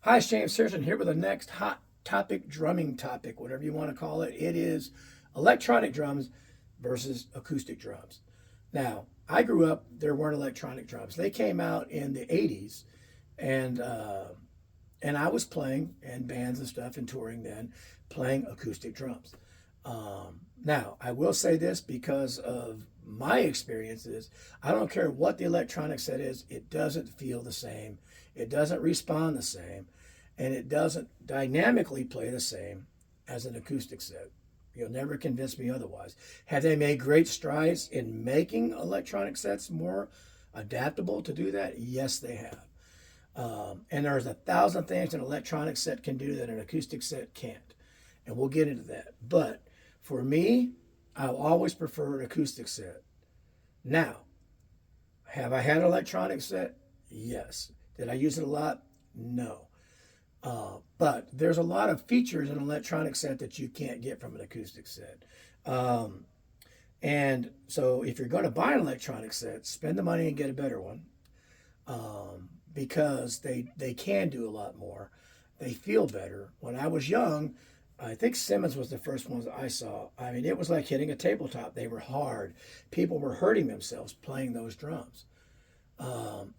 Hi, it's James Searson here with the next hot topic, drumming topic, whatever you want to call it. It is electronic drums versus acoustic drums. Now, I grew up, there weren't electronic drums. They came out in the 80s, and I was playing in bands and stuff and touring then, playing acoustic drums. Now, I will say this because of my experiences. I don't care what the electronic set is, it doesn't feel the same, it doesn't respond the same, and it doesn't dynamically play the same as an acoustic set. You'll never convince me otherwise. Have they made great strides in making electronic sets more adaptable to do that? Yes, they have. And there's 1,000 things an electronic set can do that an acoustic set can't. And we'll get into that. But for me, I'll always prefer an acoustic set. Now, have I had an electronic set? Yes. Did I use it a lot? No. But there's a lot of features in an electronic set that you can't get from an acoustic set. Um, and so if you're going to buy an electronic set, spend the money and get a better one, because they can do a lot more. They feel better. When I was young, I think Simmons was the first ones I saw. I mean, it was like hitting a tabletop. They were hard. People were hurting themselves playing those drums.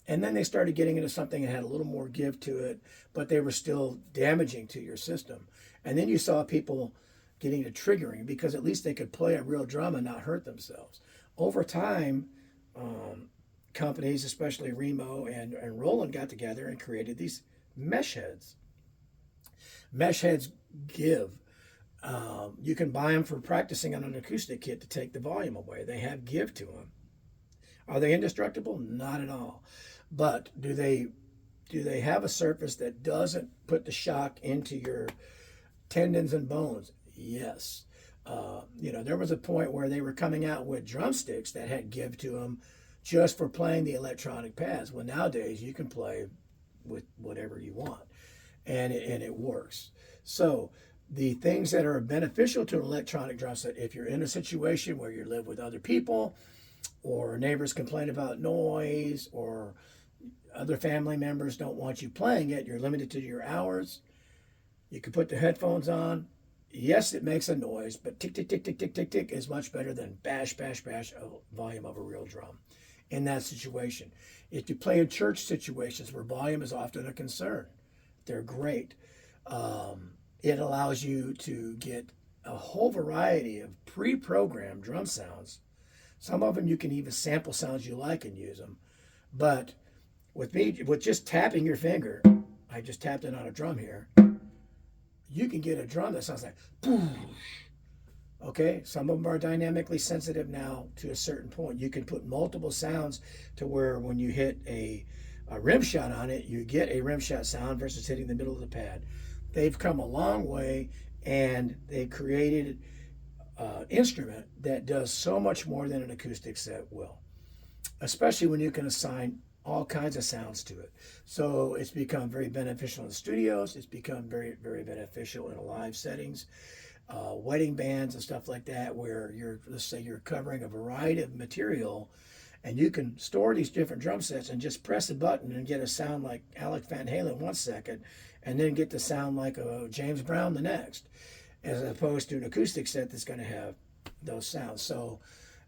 And then they started getting into something that had a little more give to it, but they were still damaging to your system. And then you saw people getting to triggering because at least they could play a real drum and not hurt themselves. Over time, um, companies, especially Remo and Roland, got together and created these mesh heads. Mesh heads give. You can buy them for practicing on an acoustic kit to take the volume away. They have give to them. Are they indestructible? Not at all. But do they have a surface that doesn't put the shock into your tendons and bones? Yes. There was a point where they were coming out with drumsticks that had give to them just for playing the electronic pads. Well, nowadays you can play with whatever you want, and it works. So the things that are beneficial to an electronic drum set, if you're in a situation where you live with other people, or neighbors complain about noise, or other family members don't want you playing it, you're limited to your hours, you can put the headphones on. Yes, it makes a noise, but tick, tick, tick, tick, tick, tick, tick is much better than bash, bash, bash volume of a real drum in that situation. If you play in church situations where volume is often a concern, they're great. It allows you to get a whole variety of pre-programmed drum sounds. Some of them you can even sample sounds you like and use them. But with just tapping your finger, I just tapped it on a drum here, you can get a drum that sounds like boom. Okay, some of them are dynamically sensitive now to a certain point. You can put multiple sounds to where when you hit a rim shot on it, you get a rim shot sound versus hitting the middle of the pad. They've come a long way, and they've created instrument that does so much more than an acoustic set will, especially when you can assign all kinds of sounds to it. So it's become very beneficial in studios. It's become very, very beneficial in live settings, wedding bands and stuff like that, where let's say you're covering a variety of material, and you can store these different drum sets and just press a button and get a sound like Alec Van Halen 1 second, and then get the sound like a James Brown the next, as opposed to an acoustic set that's going to have those sounds. So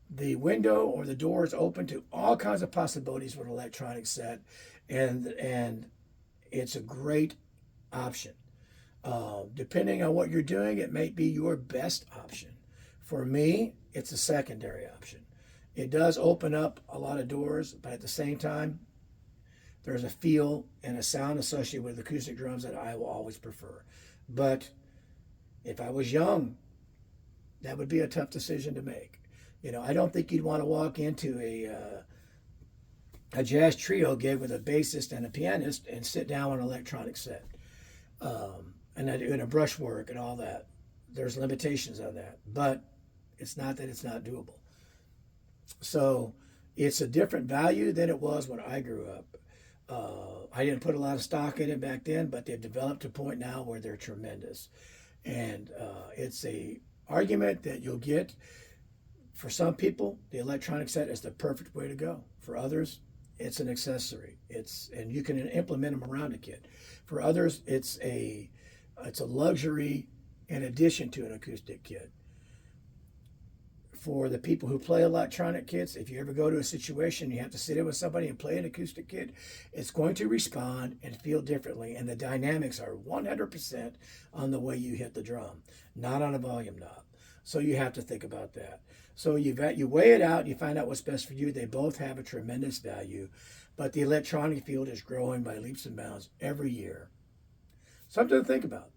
the window or the door is open to all kinds of possibilities with an electronic set, and it's a great option. Depending on what you're doing, it may be your best option. For me, it's a secondary option. It does open up a lot of doors, but at the same time, there's a feel and a sound associated with acoustic drums that I will always prefer. But if I was young, that would be a tough decision to make. I don't think you'd want to walk into a jazz trio gig with a bassist and a pianist and sit down on an electronic set, and a brushwork and all that. There's limitations on that, but it's not that it's not doable. So it's a different value than it was when I grew up. I didn't put a lot of stock in it back then, but they've developed to a point now where they're tremendous. And it's a argument that you'll get. For some people, the electronic set is the perfect way to go. For others, it's an accessory. And you can implement them around a kit. For others, it's a luxury in addition to an acoustic kit. For the people who play electronic kits, if you ever go to a situation you have to sit in with somebody and play an acoustic kit, it's going to respond and feel differently. And the dynamics are 100% on the way you hit the drum, not on a volume knob. So you have to think about that. So you weigh it out, you find out what's best for you. They both have a tremendous value, but the electronic field is growing by leaps and bounds every year. Something to think about.